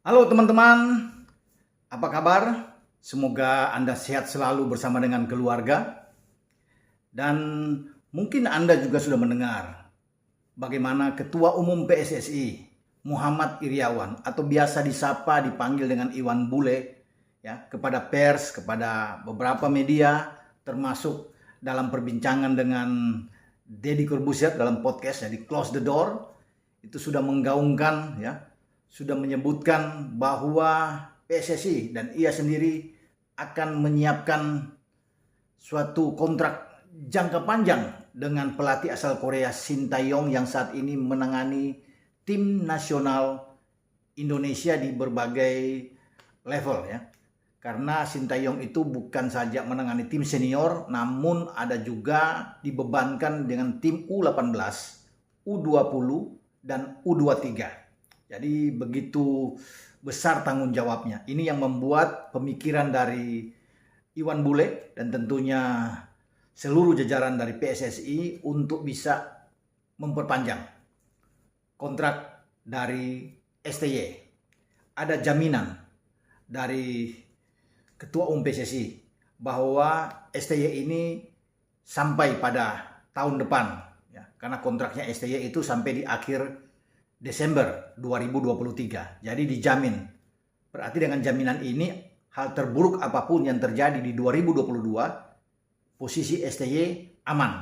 Halo teman-teman, apa kabar? Semoga Anda sehat selalu bersama dengan keluarga. Dan mungkin Anda juga sudah mendengar bagaimana Ketua Umum PSSI Muhammad Iriawan atau biasa disapa dipanggil dengan Iwan Bule ya, kepada pers, kepada beberapa media termasuk dalam perbincangan dengan Deddy Corbuzier dalam podcast di Close the Door itu sudah menggaungkan ya, sudah menyebutkan bahwa PSSI dan ia sendiri akan menyiapkan suatu kontrak jangka panjang dengan pelatih asal Korea Shin Tae-yong yang saat ini menangani tim nasional Indonesia di berbagai level ya. Karena Shin Tae-yong itu bukan saja menangani tim senior, namun ada juga dibebankan dengan tim U18, U20, dan U23. Jadi begitu besar tanggung jawabnya. Ini yang membuat pemikiran dari Iwan Bule dan tentunya seluruh jajaran dari PSSI untuk bisa memperpanjang kontrak dari STY. Ada jaminan dari Ketua Umum PSSI bahwa STY ini sampai pada tahun depan ya, karena kontraknya STY itu sampai di akhir Desember 2023. Jadi dijamin. Berarti dengan jaminan ini hal terburuk apapun yang terjadi di 2022 posisi STY aman.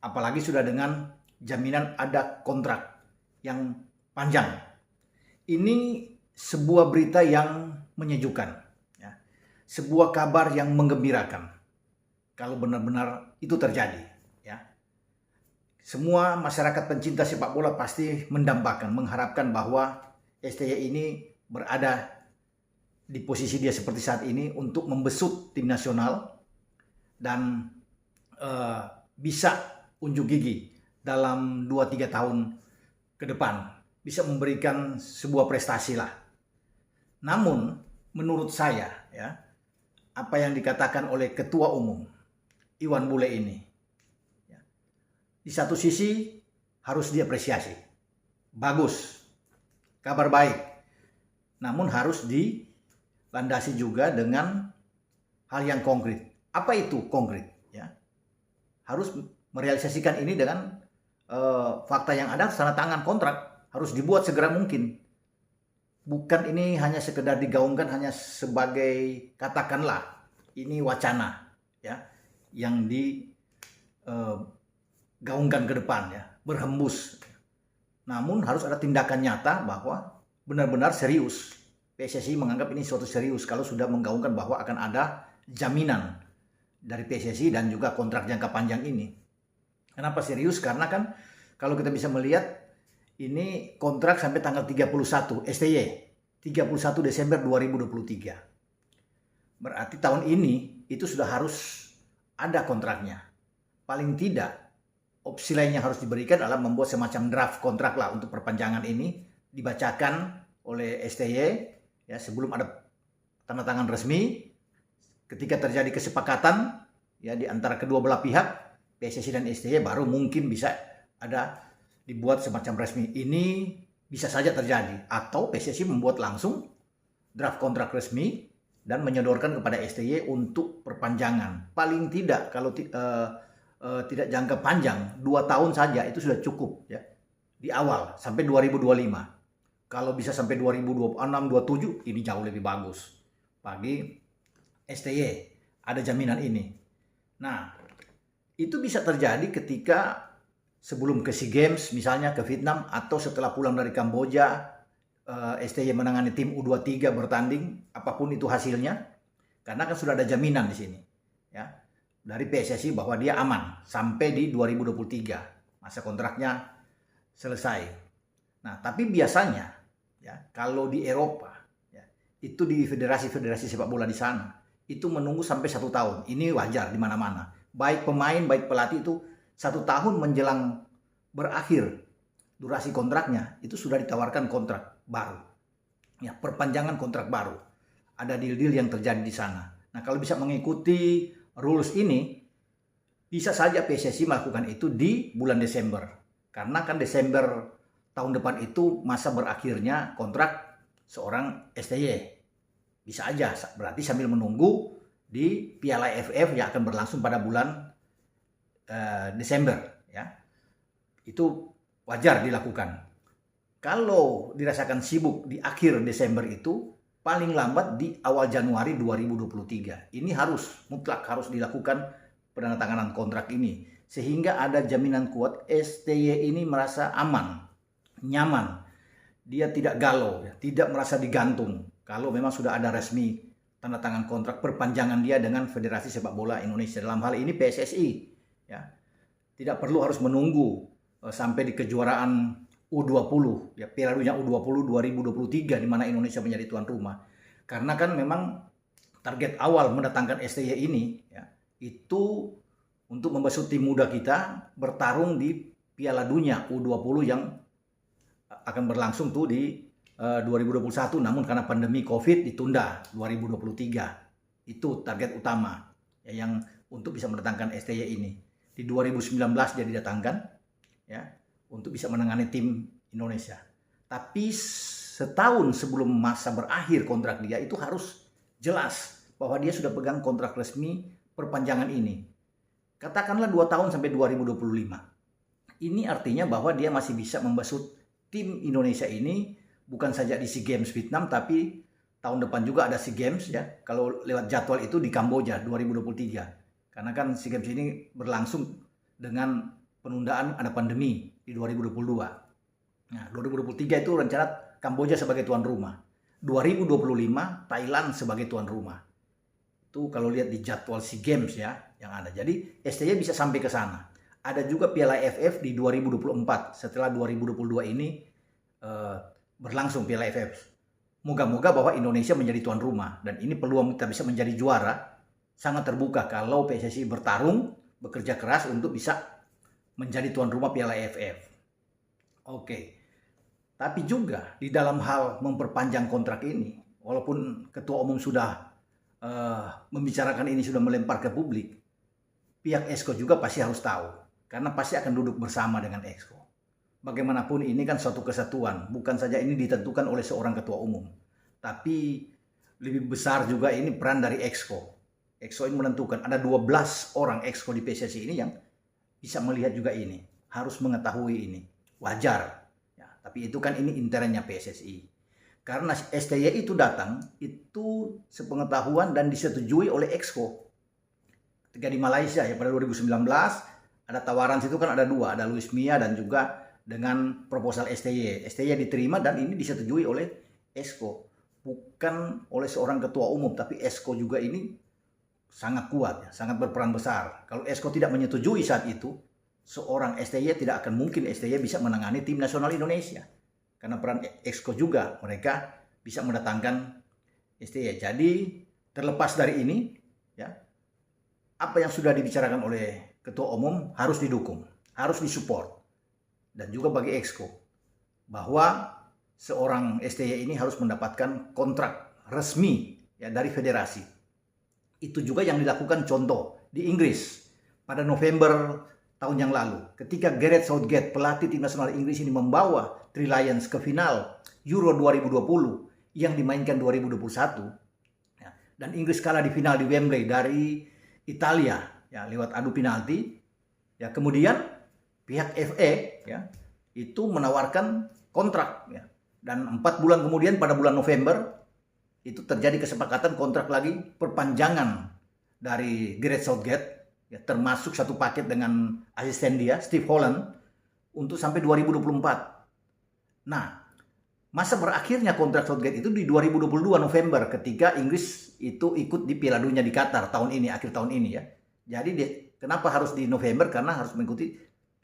Apalagi sudah dengan jaminan ada kontrak yang panjang. Ini sebuah berita yang menyejukkan ya. Sebuah kabar yang menggembirakan. Kalau benar-benar itu terjadi ya. Semua masyarakat pencinta sepak bola pasti mendambakan, mengharapkan bahwa STY ini berada di posisi dia seperti saat ini untuk membesut tim nasional dan bisa unjuk gigi dalam 2-3 tahun ke depan. Bisa memberikan sebuah prestasi lah. Namun menurut saya ya, apa yang dikatakan oleh Ketua Umum Iwan Bule ini, di satu sisi harus diapresiasi. Bagus, kabar baik. Namun harus dilandasi juga dengan hal yang konkret. Apa itu konkret? Ya, harus merealisasikan ini dengan fakta yang ada, tanda tangan kontrak. Harus dibuat segera mungkin. Bukan ini hanya sekedar digaungkan hanya sebagai katakanlah ini wacana ya yang gaungkan ke depan ya, berhembus. Namun harus ada tindakan nyata bahwa benar-benar serius. PSSI menganggap ini suatu serius kalau sudah menggaungkan bahwa akan ada jaminan dari PSSI dan juga kontrak jangka panjang ini. Kenapa serius? Karena kan kalau kita bisa melihat ini kontrak sampai tanggal 31 STY, 31 Desember 2023. Berarti tahun ini itu sudah harus ada kontraknya. Paling tidak opsi lain yang harus diberikan adalah membuat semacam draft kontrak lah untuk perpanjangan ini, dibacakan oleh STY ya sebelum ada tanda tangan resmi. Ketika terjadi kesepakatan ya di antara kedua belah pihak, PSSI dan STY, baru mungkin bisa ada dibuat semacam resmi. Ini bisa saja terjadi atau PSSI membuat langsung draft kontrak resmi dan menyodorkan kepada STY untuk perpanjangan. Paling tidak kalau tidak jangka panjang, 2 tahun saja itu sudah cukup ya. Di awal sampai 2025. Kalau bisa sampai 2026, 27 ini jauh lebih bagus. Bagi STY ada jaminan ini. Nah, itu bisa terjadi ketika sebelum ke SEA Games misalnya ke Vietnam atau setelah pulang dari Kamboja, STY menangani tim U23 bertanding, apapun itu hasilnya. Karena kan sudah ada jaminan di sini. Ya. Dari PSSI bahwa dia aman sampai di 2023 masa kontraknya selesai. Nah, tapi biasanya ya kalau di Eropa ya, itu di federasi-federasi sepak bola di sana itu menunggu sampai 1 tahun. Ini wajar di mana-mana. Baik pemain, baik pelatih itu 1 tahun menjelang berakhir durasi kontraknya itu sudah ditawarkan kontrak baru. Ya, perpanjangan kontrak baru. Ada deal-deal yang terjadi di sana. Nah, kalau bisa mengikuti rules ini, bisa saja PSSI melakukan itu di bulan Desember. Karena kan Desember tahun depan itu masa berakhirnya kontrak seorang STY. Bisa aja, berarti sambil menunggu di Piala AFF yang akan berlangsung pada bulan Desember, ya. Itu wajar dilakukan. Kalau dirasakan sibuk di akhir Desember itu, paling lambat di awal Januari 2023. Ini mutlak harus dilakukan penandatanganan kontrak ini. Sehingga ada jaminan kuat STY ini merasa aman, nyaman. Dia tidak galau, tidak merasa digantung. Kalau memang sudah ada resmi tanda tangan kontrak perpanjangan dia dengan Federasi Sepak Bola Indonesia, dalam hal ini PSSI, ya. Tidak perlu harus menunggu sampai di kejuaraan U20, ya, Piala Dunia U20 2023 di mana Indonesia menjadi tuan rumah. Karena kan memang target awal mendatangkan STY ini, ya, itu untuk membesut tim muda kita bertarung di Piala Dunia U20 yang akan berlangsung tuh di 2021, namun karena pandemi COVID ditunda 2023. Itu target utama, ya, yang untuk bisa mendatangkan STY ini. Di 2019 dia didatangkan, ya, untuk bisa menangani tim Indonesia. Tapi setahun sebelum masa berakhir kontrak dia itu harus jelas bahwa dia sudah pegang kontrak resmi perpanjangan ini. Katakanlah 2 tahun sampai 2025. Ini artinya bahwa dia masih bisa membesut tim Indonesia ini bukan saja di SEA Games Vietnam, tapi tahun depan juga ada SEA Games, ya. Kalau lewat jadwal itu di Kamboja 2023. Karena kan SEA Games ini berlangsung dengan penundaan ada pandemi di 2022. Nah, 2023 itu rencana Kamboja sebagai tuan rumah. 2025 Thailand sebagai tuan rumah. Itu kalau lihat di jadwal SEA Games, ya, yang ada. Jadi STY bisa sampai ke sana. Ada juga Piala AFF di 2024 setelah 2022 ini berlangsung Piala AFF. Moga-moga bahwa Indonesia menjadi tuan rumah dan ini peluang kita bisa menjadi juara sangat terbuka kalau PSSI bertarung, bekerja keras untuk bisa menjadi tuan rumah Piala AFF. Oke. Tapi juga di dalam hal memperpanjang kontrak ini, walaupun Ketua Umum sudah membicarakan ini, sudah melempar ke publik, pihak Exco juga pasti harus tahu. Karena pasti akan duduk bersama dengan Exco. Bagaimanapun ini kan suatu kesatuan. Bukan saja ini ditentukan oleh seorang Ketua Umum. Tapi lebih besar juga ini peran dari Exco. Exco ini menentukan. Ada 12 orang Exco di PSSI ini yang bisa melihat juga ini. Harus mengetahui ini. Wajar. Ya, tapi itu kan ini internnya PSSI. Karena STY itu datang, itu sepengetahuan dan disetujui oleh Exco. Ketika di Malaysia ya pada 2019, ada tawaran situ kan ada 2. Ada Luis Mia dan juga dengan proposal STY. STY diterima dan ini disetujui oleh Exco. Bukan oleh seorang Ketua Umum, tapi Exco juga ini sangat kuat, ya, sangat berperan besar. Kalau Exco tidak menyetujui saat itu, seorang STY tidak akan mungkin STY bisa menangani tim nasional Indonesia. Karena peran Exco juga, mereka bisa mendatangkan STY. Jadi terlepas dari ini, ya, apa yang sudah dibicarakan oleh Ketua Umum harus didukung, harus disupport. Dan juga bagi Exco, bahwa seorang STY ini harus mendapatkan kontrak resmi, ya, dari federasi. Itu juga yang dilakukan contoh di Inggris pada November tahun yang lalu. Ketika Gareth Southgate, pelatih tim nasional Inggris ini membawa Three Lions ke final Euro 2020 yang dimainkan 2021. Ya, dan Inggris kalah di final di Wembley dari Italia, ya, lewat adu penalti. Ya, kemudian pihak FA, ya, itu menawarkan kontrak, ya. Dan 4 bulan kemudian pada bulan November itu terjadi kesepakatan kontrak lagi perpanjangan dari Gareth Southgate, ya, termasuk satu paket dengan asisten dia Steve Holland untuk sampai 2024. Nah, masa berakhirnya kontrak Southgate itu di 2022 November ketika Inggris itu ikut di Piala Dunia di Qatar tahun ini, akhir tahun ini, ya. Jadi kenapa harus di November? Karena harus mengikuti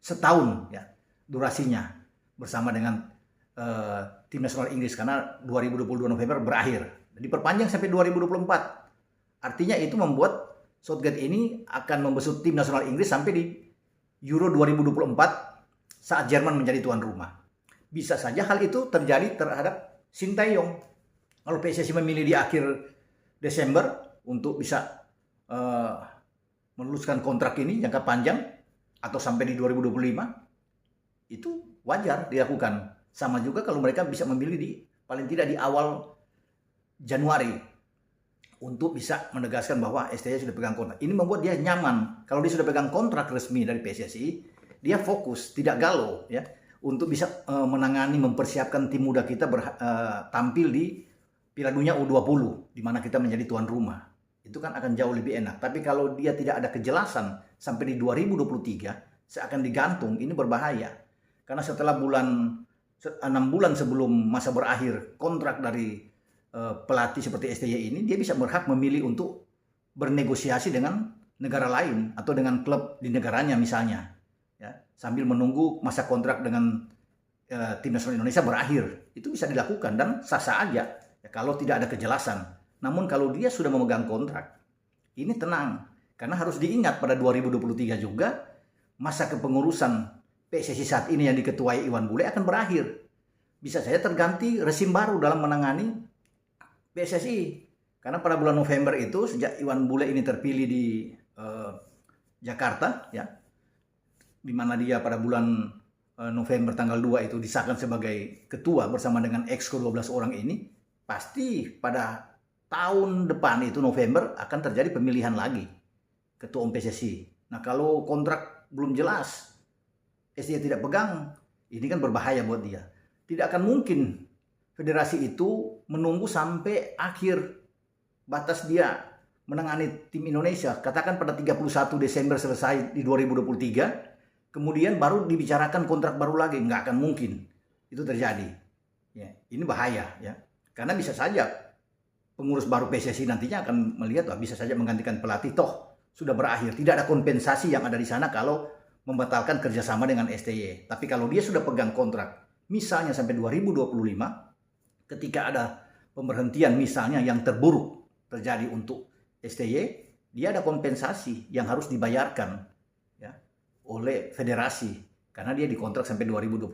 setahun, ya, durasinya bersama dengan tim nasional Inggris karena 2022 November berakhir. Diperpanjang sampai 2024. Artinya itu membuat Southgate ini akan membesut tim nasional Inggris sampai di Euro 2024 saat Jerman menjadi tuan rumah. Bisa saja hal itu terjadi terhadap Sintayong. Kalau PSSI memilih di akhir Desember untuk bisa meluluskan kontrak ini jangka panjang atau sampai di 2025, itu wajar dilakukan. Sama juga kalau mereka bisa memilih di paling tidak di awal Januari untuk bisa menegaskan bahwa STY sudah pegang kontrak. Ini membuat dia nyaman. Kalau dia sudah pegang kontrak resmi dari PSSI, dia fokus, tidak galau ya, untuk bisa menangani, mempersiapkan tim muda kita tampil di Piala Dunia U20 di mana kita menjadi tuan rumah. Itu kan akan jauh lebih enak. Tapi kalau dia tidak ada kejelasan sampai di 2023 seakan digantung, ini berbahaya. Karena setelah 6 bulan sebelum masa berakhir kontrak dari pelatih seperti STY ini, dia bisa berhak memilih untuk bernegosiasi dengan negara lain atau dengan klub di negaranya misalnya, ya, sambil menunggu masa kontrak dengan tim nasional Indonesia berakhir. Itu bisa dilakukan dan sah-sah aja ya, kalau tidak ada kejelasan. Namun kalau dia sudah memegang kontrak, ini tenang, karena harus diingat pada 2023 juga masa kepengurusan PSSI saat ini yang diketuai Iwan Bule akan berakhir. Bisa saja terganti rezim baru dalam menangani PSSI. Karena pada bulan November itu, sejak Iwan Bule ini terpilih di Jakarta, ya, di mana dia pada bulan November tanggal 2 itu disahkan sebagai ketua bersama dengan exco 12 orang ini, pasti pada tahun depan itu November akan terjadi pemilihan lagi ketua umum PSSI. Nah, kalau kontrak belum jelas, STY tidak pegang, ini kan berbahaya buat dia. Tidak akan mungkin federasi itu menunggu sampai akhir batas dia menangani tim Indonesia. Katakan pada 31 Desember selesai di 2023, kemudian baru dibicarakan kontrak baru lagi. Nggak akan mungkin itu terjadi. Ya, ini bahaya ya. Karena bisa saja pengurus baru PSSI nantinya akan melihat, bisa saja menggantikan pelatih, toh sudah berakhir. Tidak ada kompensasi yang ada di sana kalau membatalkan kerjasama dengan STY. Tapi kalau dia sudah pegang kontrak, misalnya sampai 2025, ketika ada pemberhentian misalnya yang terburuk terjadi untuk STY, dia ada kompensasi yang harus dibayarkan ya, oleh federasi karena dia dikontrak sampai 2025.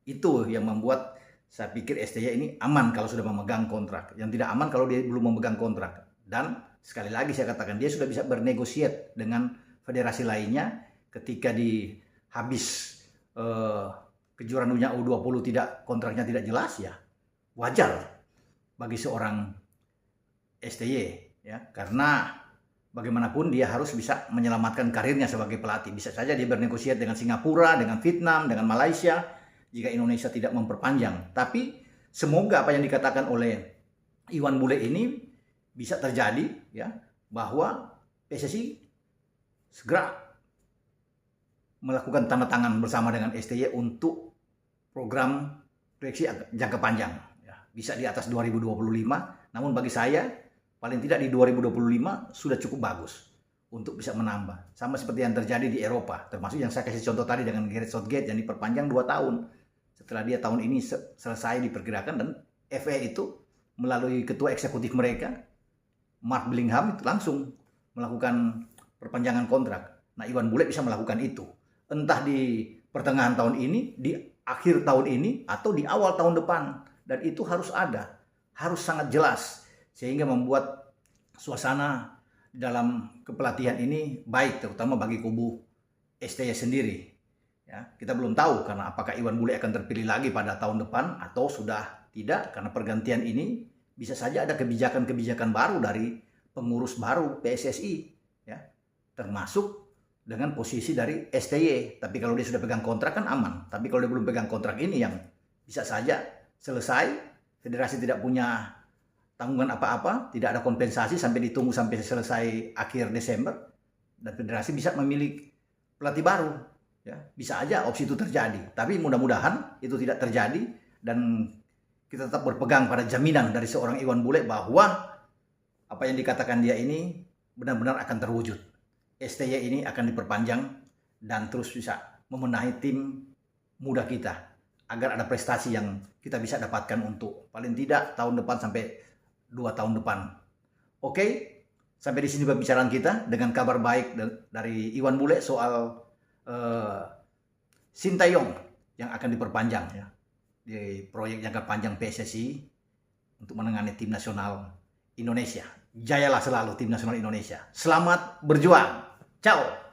Itu yang membuat saya pikir STY ini aman kalau sudah memegang kontrak. Yang tidak aman kalau dia belum memegang kontrak. Dan sekali lagi saya katakan, dia sudah bisa bernegosiat dengan federasi lainnya ketika di habis kejuaraan dunia U20 kontraknya tidak jelas, ya wajar bagi seorang STY ya, karena bagaimanapun dia harus bisa menyelamatkan karirnya sebagai pelatih. Bisa saja dia bernegosiasi dengan Singapura, dengan Vietnam, dengan Malaysia jika Indonesia tidak memperpanjang. Tapi semoga apa yang dikatakan oleh Iwan Bule ini bisa terjadi ya, bahwa PSSI segera melakukan tanda tangan bersama dengan STY untuk program proyeksi jangka panjang. Bisa di atas 2025, namun bagi saya paling tidak di 2025 sudah cukup bagus untuk bisa menambah. Sama seperti yang terjadi di Eropa, termasuk yang saya kasih contoh tadi dengan Gareth Southgate yang diperpanjang 2 tahun. Setelah dia tahun ini selesai diperkirakan, dan FA itu melalui ketua eksekutif mereka, Mark Billingham, itu langsung melakukan perpanjangan kontrak. Nah, Iwan Bule bisa melakukan itu. Entah di pertengahan tahun ini, di akhir tahun ini, atau di awal tahun depan. Dan itu harus ada, harus sangat jelas, sehingga membuat suasana dalam kepelatihan ini baik, terutama bagi kubu STY sendiri. Ya, kita belum tahu karena apakah Iwan Bule akan terpilih lagi pada tahun depan atau sudah tidak, karena pergantian ini bisa saja ada kebijakan-kebijakan baru dari pengurus baru PSSI, ya, termasuk dengan posisi dari STY. Tapi kalau dia sudah pegang kontrak kan aman. Tapi kalau dia belum pegang kontrak, ini yang bisa saja selesai, federasi tidak punya tanggungan apa-apa, tidak ada kompensasi sampai ditunggu sampai selesai akhir Desember, dan federasi bisa memilih pelatih baru. Ya, bisa aja opsi itu terjadi. Tapi mudah-mudahan itu tidak terjadi, dan kita tetap berpegang pada jaminan dari seorang Iwan Bule bahwa apa yang dikatakan dia ini benar-benar akan terwujud. STY ini akan diperpanjang dan terus bisa memenahi tim muda kita, agar ada prestasi yang kita bisa dapatkan untuk paling tidak tahun depan sampai 2 tahun depan. Oke, sampai di sini pembicaraan kita dengan kabar baik dari Iwan Bule soal Sintayong yang akan diperpanjang ya, di proyek jangka panjang PSSI untuk menangani tim nasional Indonesia. Jayalah selalu tim nasional Indonesia. Selamat berjuang. Ciao.